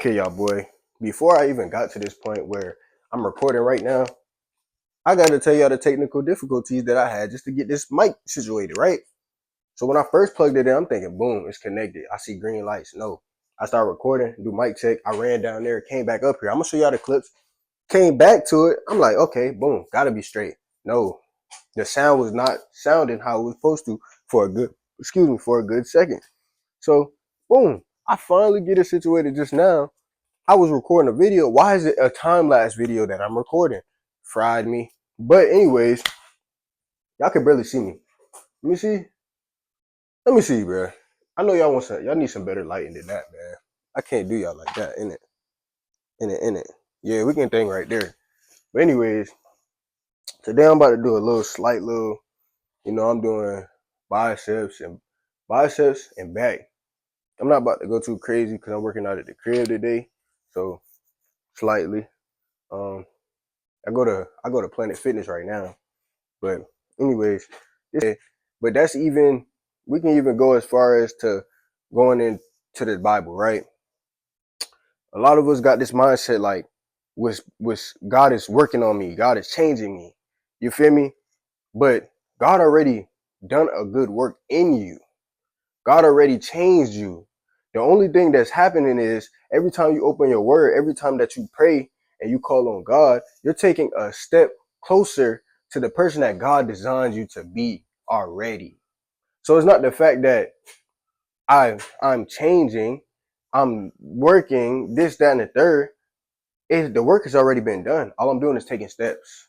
Okay, y'all boy. Before I even got to this point where I'm recording right now, I got to tell y'all the technical difficulties that I had just to get this mic situated, right? So when I first plugged it in, I'm thinking, boom, it's connected. I see green lights. No. I started recording, do mic check. I ran down there, came back up here. I'm going to show y'all the clips. Came back to it. I'm like, okay, boom, got to be straight. No, the sound was not sounding how it was supposed to for a good second. So, boom, I finally get it situated just now. I was recording a video. Why is it a time-lapse video that I'm recording? Fried me. But anyways, y'all can barely see me. Let me see. Let me see, bro. I know y'all want some. Y'all need some better lighting than that, man. I can't do y'all like that, innit? Innit. Yeah, we can think right there. But anyways, today I'm about to do a slight little, I'm doing biceps and back. I'm not about to go too crazy because I'm working out at the crib today. So slightly. I go to Planet Fitness right now. But anyways, but that's even, we can even go as far as to going into the Bible, right? A lot of us got this mindset like, was God is working on me, God is changing me. You feel me? But God already done a good work in you. God already changed you. The only thing that's happening is every time you open your word, every time that you pray and you call on God, you're taking a step closer to the person that God designed you to be already. So it's not the fact that I'm changing, I'm working, this, that, and the third. The work has already been done. All I'm doing is taking steps.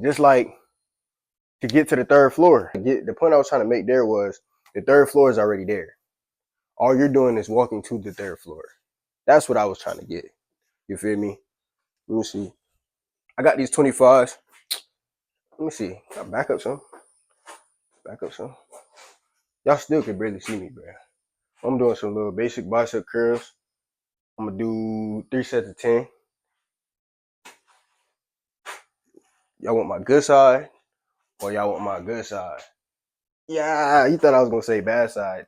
Just like to get to the third floor. The point I was trying to make there was the third floor is already there. All you're doing is walking to the third floor. That's what I was trying to get. You feel me? Let me see. I got these 25s. Let me see. I'll back up some. Y'all still can barely see me, bro. I'm doing some little basic bicep curls. I'm going to do 3 sets of 10. Y'all want my good side or y'all want my good side? Yeah, you thought I was going to say bad side.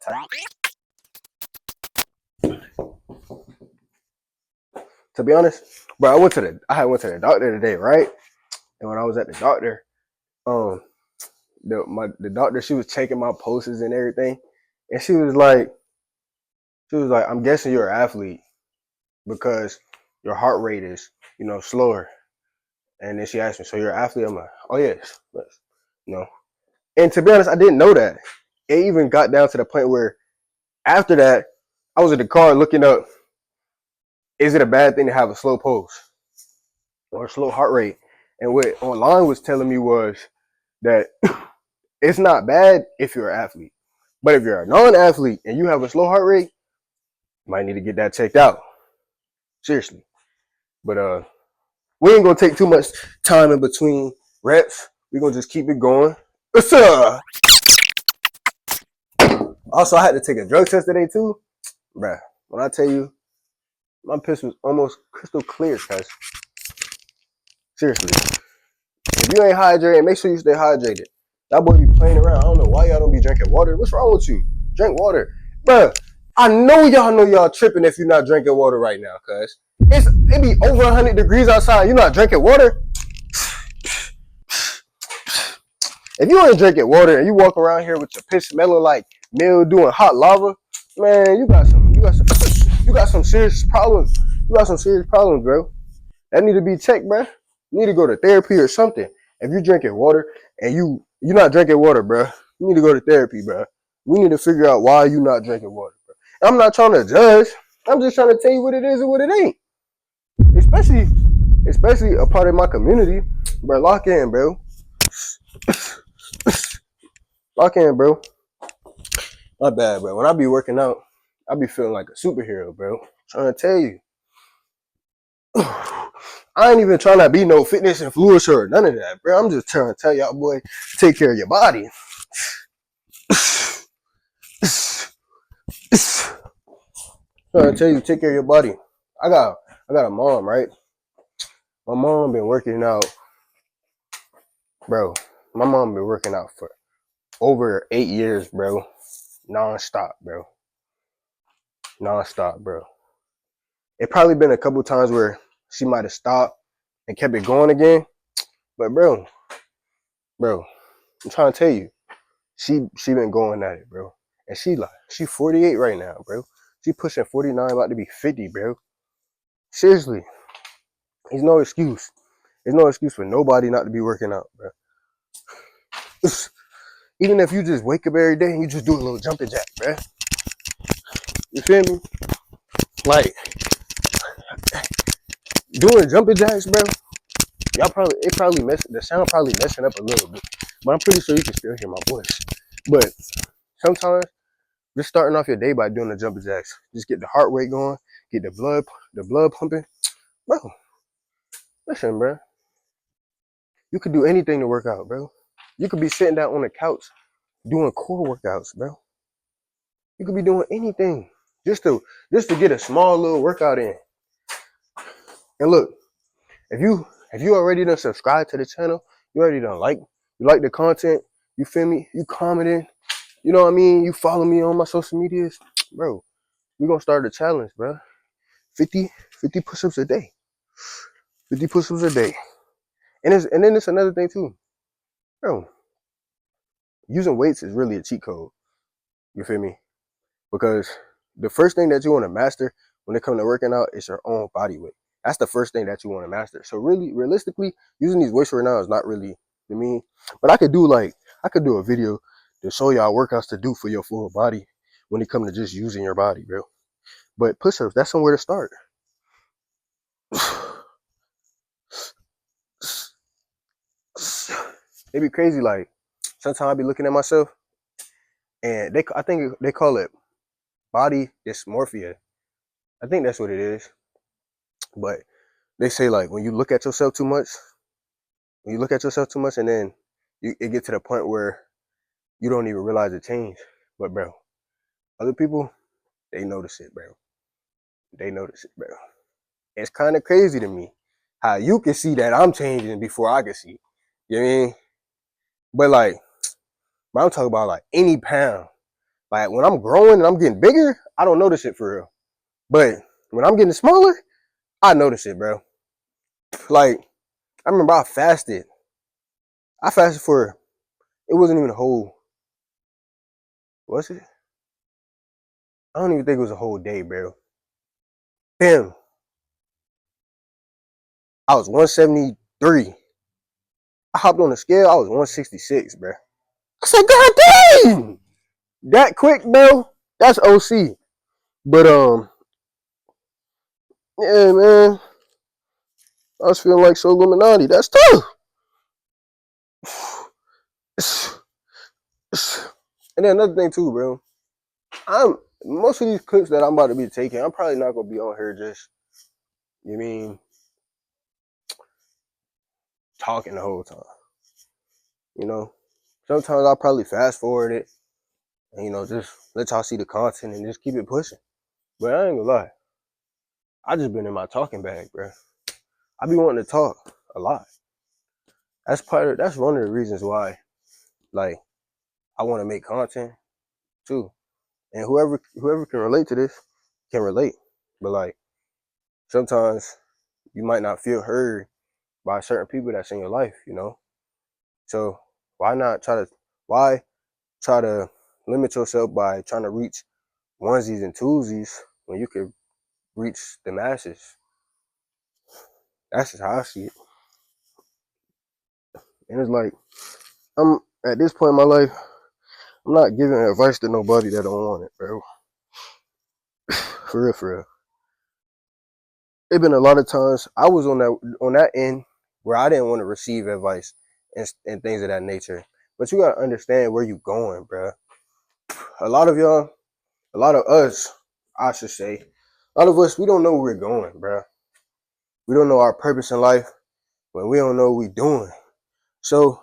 To be honest, bro, I went to the doctor today, right? And when I was at the doctor, the doctor, she was checking my pulses and everything, and she was like, I'm guessing you're an athlete because your heart rate is, slower. And then she asked me, so you're an athlete? I'm like, oh yes. And to be honest, I didn't know that. It even got down to the point where after that, I was in the car looking up, is it a bad thing to have a slow pulse or a slow heart rate? And what online was telling me was that it's not bad if you're an athlete. But if you're a non-athlete and you have a slow heart rate, you might need to get that checked out. Seriously. But we ain't gonna take too much time in between reps. We're gonna just keep it going. What's up? Also, I had to take a drug test today too. Bruh, when I tell you, my piss was almost crystal clear, cuz. Seriously. If you ain't hydrated, make sure you stay hydrated. That boy be playing around. I don't know why y'all don't be drinking water. What's wrong with you? Drink water. Bruh, I know y'all tripping if you're not drinking water right now, cuz. It be over 100 degrees outside. You're not drinking water? If you ain't drinking water and you walk around here with your piss smelling like mildew and hot lava, man, you got some serious problems. You got some serious problems, bro. That need to be checked, bro. You need to go to therapy or something. If you're drinking water and you're not drinking water, bro, you need to go to therapy, bro. We need to figure out why you're not drinking water, bro. I'm not trying to judge. I'm just trying to tell you what it is and what it ain't. Especially a part of my community, bro. Lock in, bro. Lock in, bro. My bad, bro. When I be working out, I be feeling like a superhero, bro. I'm trying to tell you. I ain't even trying to be no fitness influencer or none of that, bro. I'm just trying to tell y'all, boy, take care of your body. Trying to tell you, take care of your body. I got a mom, right? My mom been working out, bro. My mom been working out for over 8 years, bro. Non-stop, bro. It probably been a couple times where she might have stopped and kept it going again. But bro, I'm trying to tell you, she been going at it, bro. And she 48 right now, bro. She pushing 49, about to be 50, bro. Seriously, there's no excuse. There's no excuse for nobody not to be working out, bro. Even if you just wake up every day and you just do a little jumping jack, bro. You feel me? Like doing jumping jacks, bro. The sound probably messing up a little bit, but I'm pretty sure you can still hear my voice. But sometimes just starting off your day by doing the jumping jacks, just get the heart rate going, get the blood pumping, bro. Listen, bro, you could do anything to work out, bro. You could be sitting down on the couch doing core workouts, bro. You could be doing anything just to get a small little workout in. And look, if you already done subscribe to the channel, you already done you like the content, you feel me? You commenting, you know what I mean? You follow me on my social medias, bro. We gonna start a challenge, bro. 50 push-ups a day. 50 push-ups a day. And then it's another thing too, bro. Using weights is really a cheat code. You feel me? Because the first thing that you want to master when it comes to working out is your own body weight. That's the first thing that you want to master. So really, realistically, using these weights right now is not really, I mean, but I could do a video to show y'all workouts to do for your full body when it comes to just using your body, bro. But push-ups, that's somewhere to start. It'd be crazy. Like sometimes I be looking at myself, and I think they call it body dysmorphia. I think that's what it is. But they say like when you look at yourself too much, and then it get to the point where you don't even realize the change. But bro, other people, they notice it, bro. They notice it, bro. It's kind of crazy to me how you can see that I'm changing before I can see. You know what I mean? But like, I'm talking about like any pound. Like when I'm growing and I'm getting bigger, I don't notice it for real. But when I'm getting smaller, I notice it, bro. Like I remember I fasted. For, it wasn't even a whole, was it? I don't even think it was a whole day, bro. Damn. I was 173. I hopped on the scale, I was 166, bro. I said, God dang! That quick, bro. That's OC. But yeah, man. I was feeling like so Illuminati. That's tough. And then another thing too, bro. Most of these clips that I'm about to be taking, I'm probably not gonna be on here just, you mean, talking the whole time. You know, sometimes I'll probably fast forward it and, you know, just let y'all see the content and just keep it pushing. But I ain't gonna lie, I just been in my talking bag, bro. I be wanting to talk a lot. That's one of the reasons why, like, I want to make content too. And whoever can relate to this can relate. But like, sometimes you might not feel heard by certain people that's in your life, you know. So why try to limit yourself by trying to reach onesies and twosies when you could reach the masses? That's just how I see it. And it's like, I'm at this point in my life, I'm not giving advice to nobody that don't want it, bro. For real, for real. It been a lot of times I was on that end where I didn't want to receive advice and things of that nature. But you gotta understand where you going, bro. A lot of y'all, a lot of us, I should say, a lot of us, we don't know where we're going, bro. We don't know our purpose in life when we don't know what we're doing. So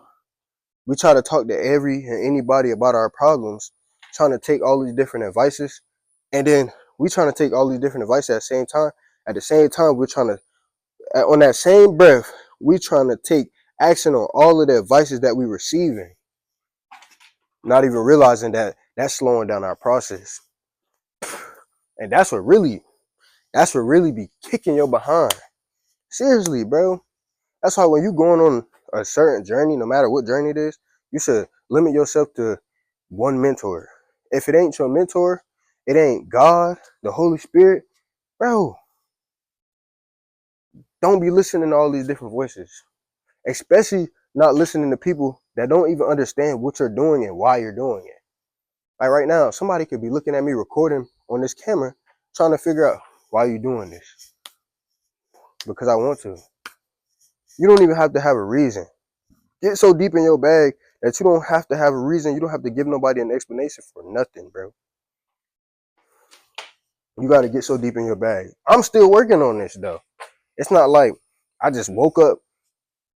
we try to talk to every and anybody about our problems, trying to take all these different advices, and then we trying to take all these different advices at the same time. At the same time, we're trying to, on that same breath, we trying to take action on all of the advices that we receiving, not even realizing that that's slowing down our process. And that's what really, That's what really be kicking your behind. Seriously, bro. That's why when you going on a certain journey, no matter what journey it is, you should limit yourself to one mentor. If it ain't your mentor, it ain't God, the Holy Spirit, bro, don't be listening to all these different voices. Especially not listening to people that don't even understand what you're doing and why you're doing it. Like right now, somebody could be looking at me recording on this camera, trying to figure out why you doing this. Because I want to. You don't even have to have a reason. Get so deep in your bag that you don't have to have a reason. You don't have to give nobody an explanation for nothing, bro. You got to get so deep in your bag. I'm still working on this, though. It's not like I just woke up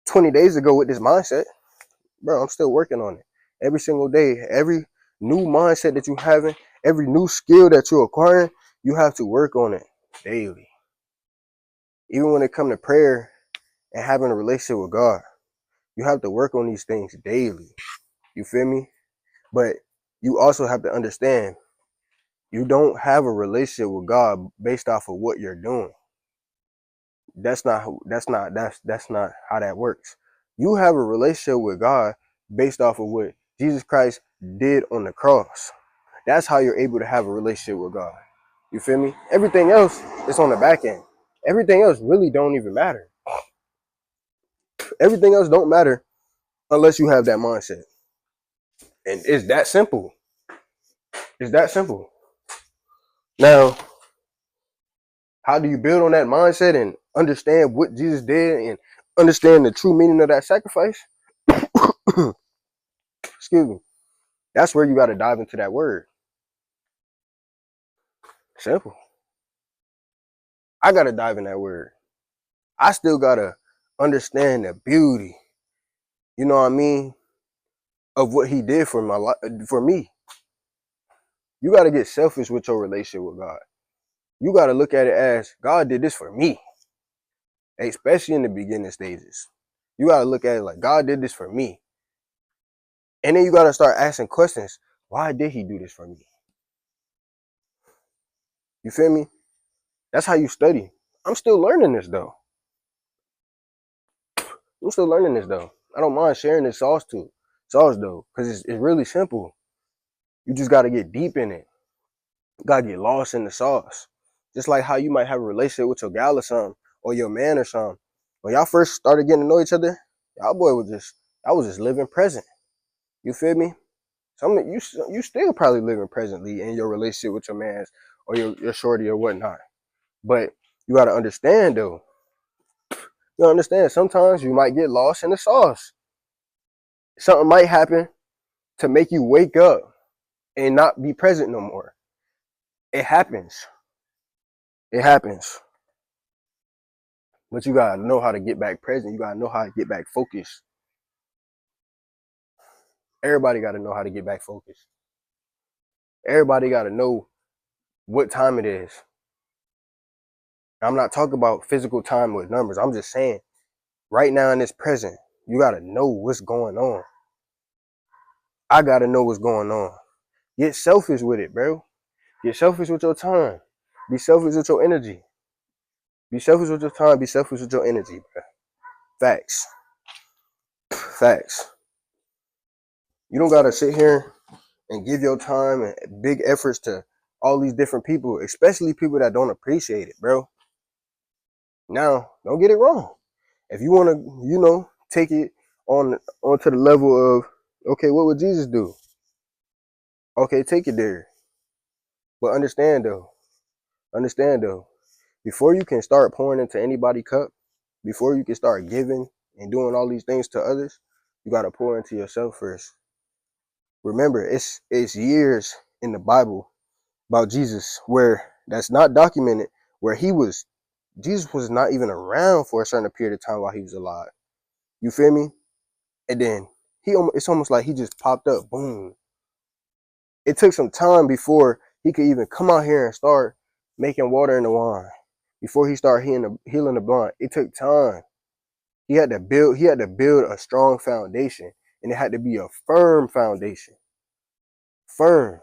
20 days ago with this mindset. Bro, I'm still working on it. Every single day, every new mindset that you're having, every new skill that you're acquiring, you have to work on it daily. Even when it comes to prayer and having a relationship with God, you have to work on these things daily. You feel me? But you also have to understand you don't have a relationship with God based off of what you're doing. That's not how that works. You have a relationship with God based off of what Jesus Christ did on the cross. That's how you're able to have a relationship with God. You feel me? Everything else is on the back end. Everything else really don't even matter. Everything else don't matter unless you have that mindset. And it's that simple. It's that simple. Now, how do you build on that mindset and understand what Jesus did and understand the true meaning of that sacrifice? Excuse me. That's where you got to dive into that word. Simple. I got to dive in that word. I still got to understand the beauty, you know what I mean, of what he did for my life, for me. You got to get selfish with your relationship with God. You got to look at it as God did this for me, especially in the beginning stages. You got to look at it like God did this for me. And then you got to start asking questions. Why did he do this for me? You feel me? That's how you study. I'm still learning this though. I don't mind sharing this sauce though, because it's really simple. You just got to get deep in it. You got to get lost in the sauce. Just like how you might have a relationship with your gal or something, or your man or something. When y'all first started getting to know each other, I was just living present. You feel me? Some of you still probably living presently in your relationship with your man or your shorty or whatnot. But you got to understand though. You understand sometimes you might get lost in the sauce. Something might happen to make you wake up and not be present no more. It happens. It happens. But you gotta know how to get back present. You gotta know how to get back focused. Everybody gotta know how to get back focused. Everybody gotta know what time it is. I'm not talking about physical time with numbers. I'm just saying right now in this present, you gotta know what's going on. I gotta know what's going on. Get selfish with it, bro. Get selfish with your time. Be selfish with your energy. Be selfish with your time. Be selfish with your energy, bro. Facts. Facts. You don't gotta sit here and give your time and big efforts to all these different people, especially people that don't appreciate it, bro. Now, don't get it wrong. If you wanna, take it onto the level of, okay, what would Jesus do? Okay, take it there. But understand though, before you can start pouring into anybody's cup, before you can start giving and doing all these things to others, you gotta pour into yourself first. Remember, it's years in the Bible about Jesus where that's not documented, where Jesus was not even around for a certain period of time while he was alive. You feel me? And then it's almost like he just popped up, boom. It took some time before he could even come out here and start making water into wine. Before he started healing the blind, it took time. He had to build a strong foundation, and it had to be a firm foundation. Firm.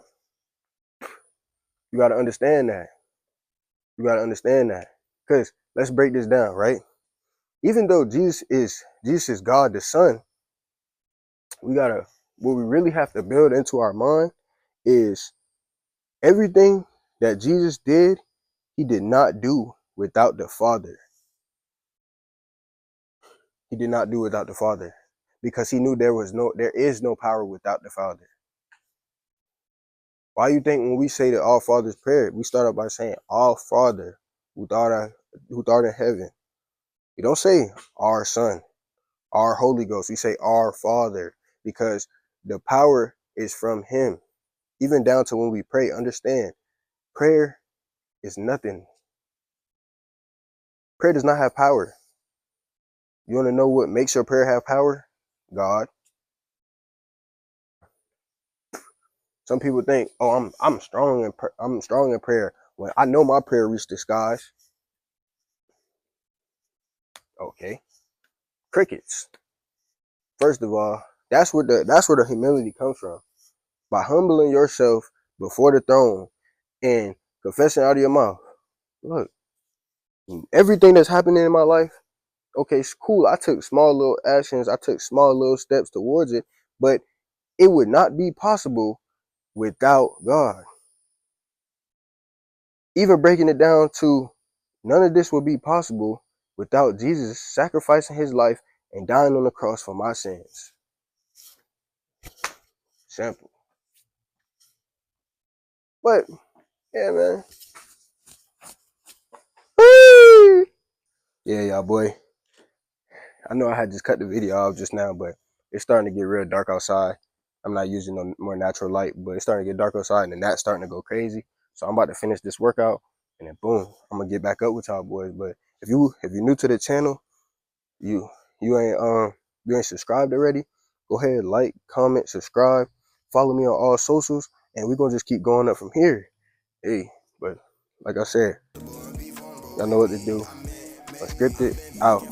You got to understand that. You gotta understand that. Because let's break this down, right? Even though Jesus is God the Son, we gotta what we really have to build into our mind is everything that Jesus did, he did not do without the Father. He did not do without the Father because he knew there is no power without the Father. Why you think when we say the All Father's prayer, we start out by saying, Our Father who art in heaven. We don't say our Son, our Holy Ghost. We say our Father because the power is from him. Even down to when we pray, understand, prayer is nothing. Prayer does not have power. You want to know what makes your prayer have power? God. Some people think, "Oh, I'm strong in prayer." When I know my prayer reached the skies. Okay, crickets. First of all, that's where the humility comes from. By humbling yourself before the throne and confessing out of your mouth. Look, everything that's happening in my life, okay, it's cool. I took small little actions. I took small little steps towards it, but it would not be possible without God. Even breaking it down to none of this would be possible without Jesus sacrificing his life and dying on the cross for my sins. Simple. But, yeah, man. Yeah, y'all, boy. I know I had just cut the video off just now, but it's starting to get real dark outside. I'm not using no more natural light, but it's starting to get dark outside and the gnat's starting to go crazy. So I'm about to finish this workout and then boom, I'm gonna get back up with y'all boys. But if you're new to the channel, you ain't subscribed already, go ahead, like, comment, subscribe, follow me on all socials, and we're gonna just keep going up from here. Hey, but like I said, y'all know what to do. Unscripted out.